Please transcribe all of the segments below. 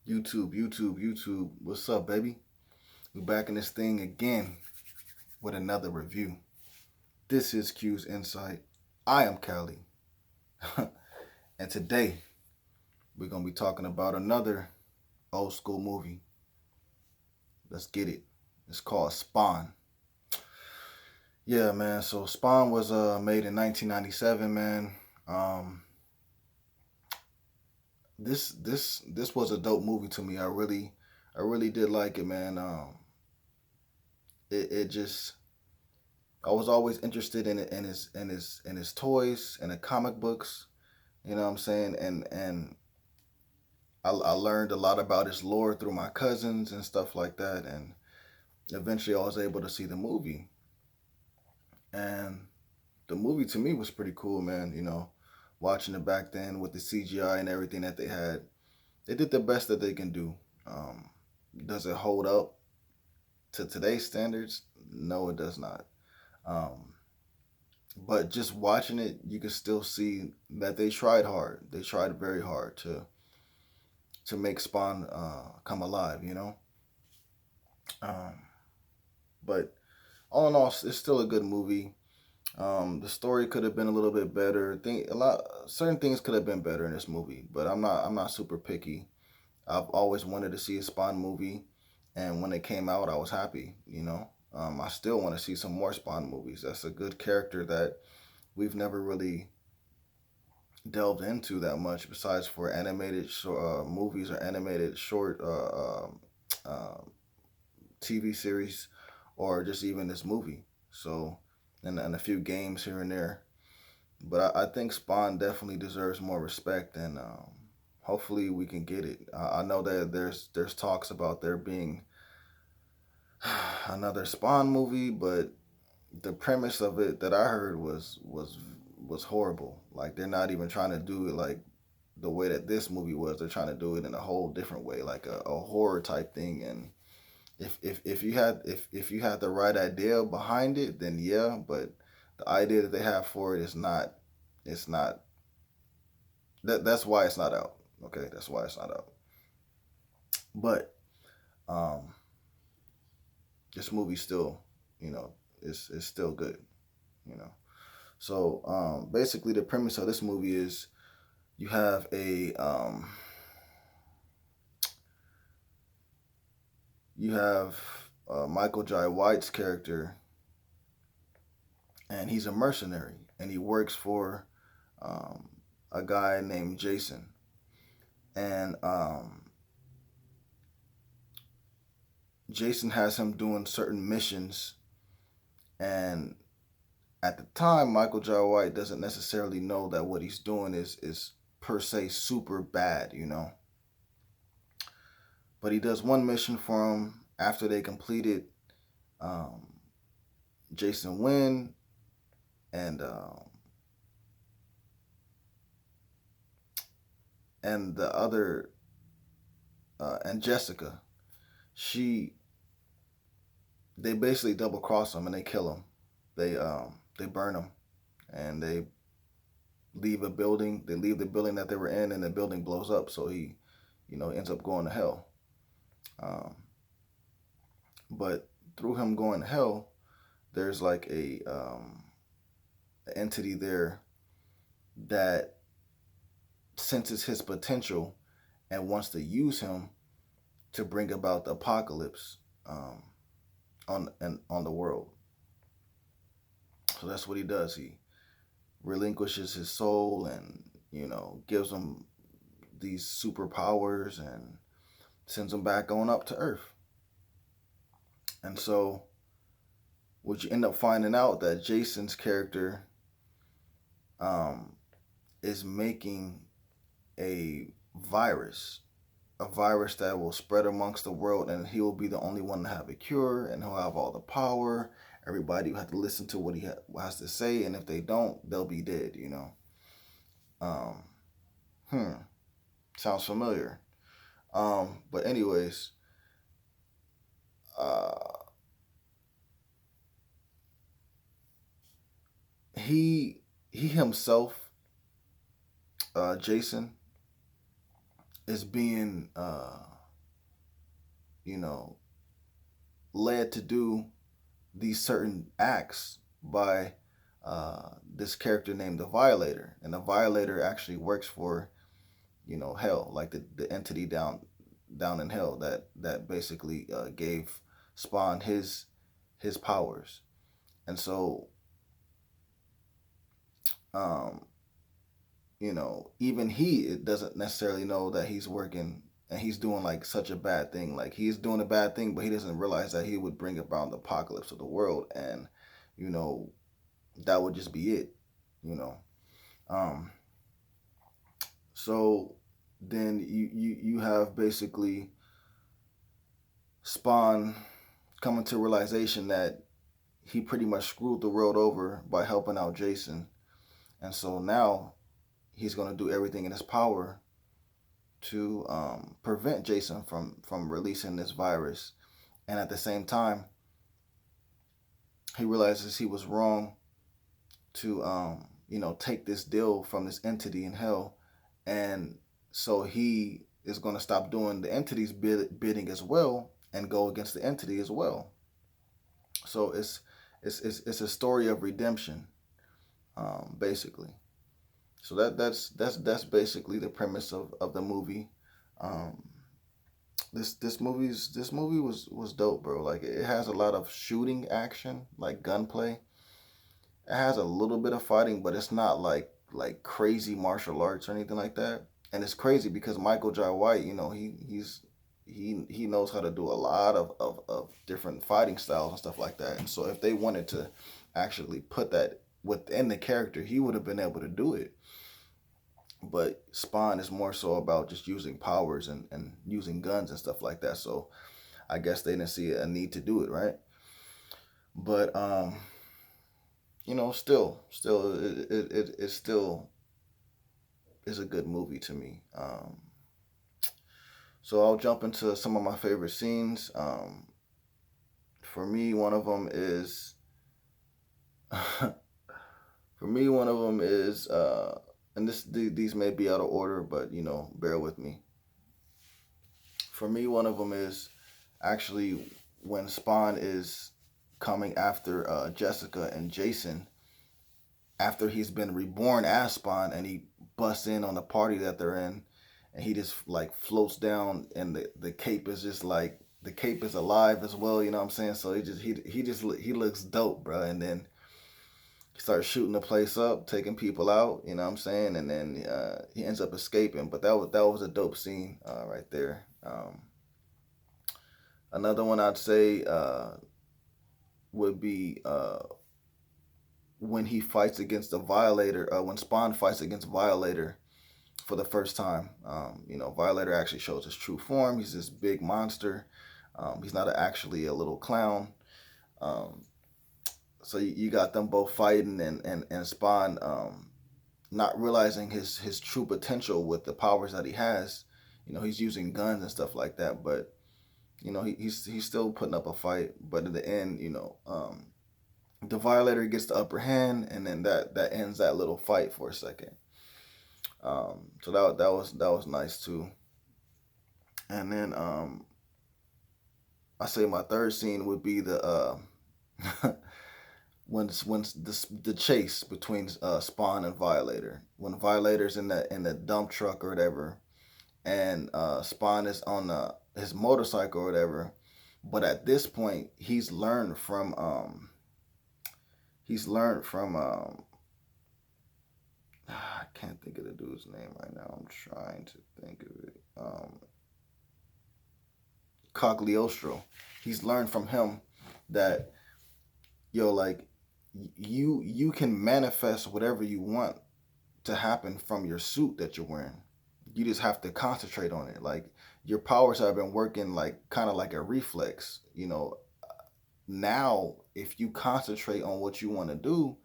YouTube. What's up, baby? We're back in this thing again with another review. This is Q's Insight. I am Callie. And today we're going to be talking about another old school movie. Let's get it. It's called Spawn. Yeah, man. So Spawn was made in 1997, man. Um, this was a dope movie to me. I really did like it, man. It just I was always interested in it in his toys and the comic books. You know what I'm saying? And I learned a lot about his lore through my cousins and stuff like that. And eventually, I was able to see the movie. And the movie to me was pretty cool, man. Watching it back then with the CGI and everything that they had, they did the best that they can do. Um, does it hold up to today's standards? No, it does not. Um, but just watching it, you can still see that they tried hard. They tried very hard to make Spawn come alive. Um, but all in all, it's still a good movie. The story could have been a little bit better. Certain things could have been better in this movie, but I'm not super picky. I've always wanted to see a Spawn movie, and when it came out, I was happy. I still want to see some more Spawn movies. That's a good character that we've never really delved into that much, besides for animated movies or animated short uh, TV series, or just even this movie. So, and a few games here and there. But I think Spawn definitely deserves more respect, and hopefully we can get it. I know that there's talks about there being another Spawn movie, but the premise of it that I heard was horrible. Like, they're not even trying to do it like the way that this movie was. They're trying to do it in a whole different way, like a horror type thing. And if you had the right idea behind it, then yeah. But the idea that they have for it is not. It's not. That's why it's not out. Okay, that's why it's not out. But um, this movie still, is still good. You know. So basically, the premise of this movie is you have Michael Jai White's character, and he's a mercenary, and he works for um, a guy named Jason, and Jason has him doing certain missions, and at the time, Michael Jai White doesn't necessarily know that what he's doing is per se super bad, But he does one mission for him. After they complete it, um, Jason win, and the other and Jessica, she they basically double cross him and they kill him. They burn him, and they leave a building. They leave the building that they were in, and the building blows up. So he, ends up going to hell. Um, but through him going to hell, there's like a entity there that senses his potential and wants to use him to bring about the apocalypse on the world. So that's what he does. He relinquishes his soul, and gives him these superpowers, and sends him back on up to Earth. And so what you end up finding out that Jason's character um, is making a virus, a virus that will spread amongst the world, and he will be the only one to have a cure, and he'll have all the power. Everybody will have to listen to what he has to say, and if they don't, they'll be dead. Um, hmm, sounds familiar. But anyways, uh, he himself, Jason, is being you know, led to do these certain acts by this character named the Violator, and the Violator actually works for, hell, like the entity down in hell that basically gave Spawn his powers. And so, um, even he doesn't necessarily know that he's working and he's doing like such a bad thing. Like he's doing a bad thing, but he doesn't realize that he would bring about the apocalypse of the world, and you know that would just be it. You know, um, so then you have basically Spawn coming to realization that he pretty much screwed the world over by helping out Jason, and so now he's going to do everything in his power to prevent Jason from releasing this virus. And at the same time, he realizes he was wrong to take this deal from this entity in hell, and so he is going to stop doing the entity's bidding as well and go against the entity as well. So it's a story of redemption, basically. So that's basically the premise of the movie. Um, this movie was dope, bro. Like it has a lot of shooting action, like gunplay. It has a little bit of fighting, but it's not like crazy martial arts or anything like that. And it's crazy because Michael Jai White, he knows how to do a lot of different fighting styles and stuff like that. And so if they wanted to actually put that within the character, he would have been able to do it. But Spawn is more so about just using powers and using guns and stuff like that. So I guess they didn't see a need to do it, right? But still, it still is a good movie to me. So I'll jump into some of my favorite scenes. For me, one of them is, and these may be out of order, but bear with me. For me, one of them is actually when Spawn is coming after Jessica and Jason after he's been reborn as Spawn, and he busts in on the party that they're in, and he just like floats down, and the cape is just like the cape is alive as well. You know what I'm saying? So he looks dope, bro. And then he starts shooting the place up, taking people out. You know what I'm saying? And then he ends up escaping. But that was a dope scene right there. Another one I'd say would be when he fights against the Violator, when Spawn fights against Violator for the first time. Violator actually shows his true form. He's this big monster. He's not actually a little clown. So you got them both fighting, and Spawn not realizing his true potential with the powers that he has. He's using guns and stuff like that, but he's still putting up a fight. But in the end, the Violator gets the upper hand, and then that ends that little fight for a second. So that was nice too. And then I say my third scene would be the when the chase between Spawn and Violator. When Violator's in the dump truck or whatever, and Spawn is on his motorcycle or whatever. But at this point, he's learned from I can't think of the dude's name right now. I'm trying to think of it. Cagliostro. He's learned from him that like you can manifest whatever you want to happen from your suit that you're wearing. You just have to concentrate on it. Like your powers have been working like kind of like a reflex. Now if you concentrate on what you want to do,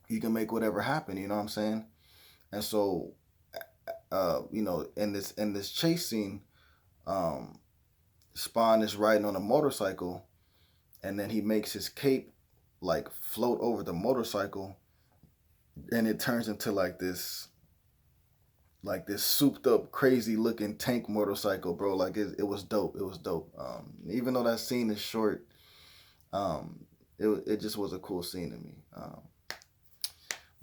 you can make whatever happen. You know what I'm saying? And so, in this chase scene, Spawn is riding on a motorcycle, and then he makes his cape like float over the motorcycle, and it turns into like this like this souped up, crazy looking tank motorcycle, bro. Like it was dope. It was dope. Even though that scene is short, um, it just was a cool scene to me.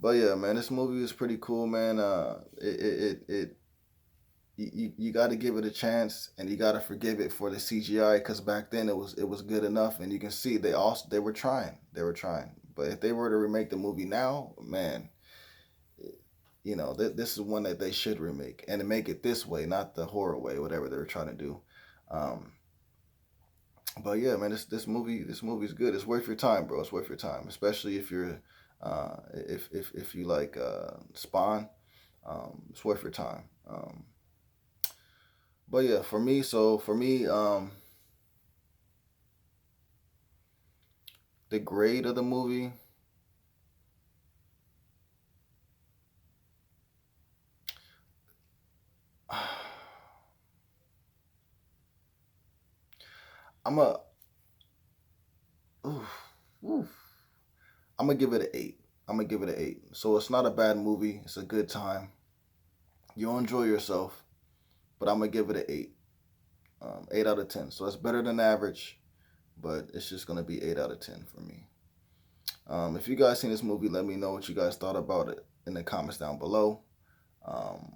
But yeah, man, this movie is pretty cool, man. It you got to give it a chance, and you got to forgive it for the CGI, because back then it was good enough, and you can see they were trying, But if they were to remake the movie now, man, this is one that they should remake, and to make it this way, not the horror way, whatever they were trying to do. Um, but yeah, man, this movie's good. It's worth your time, bro. It's worth your time, especially if you're if you like Spawn. It's worth your time. But yeah, for me, the grade of the movie, I'm a oof, oof. I'm gonna give it an 8. I'm gonna give it an 8. So it's not a bad movie. It's a good time. You'll enjoy yourself, but I'm gonna give it an 8. 8 out of 10. So it's better than average, but it's just gonna be 8 out of 10 for me. If you guys seen this movie, let me know what you guys thought about it in the comments down below. Um,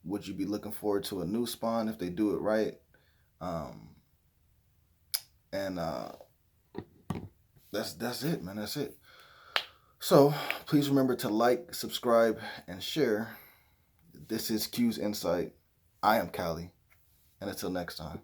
would you be looking forward to a new Spawn if they do it right? Um, and that's it, man. That's it. So please remember to like, subscribe, and share. This is Q's Insight. I am Callie, and until next time.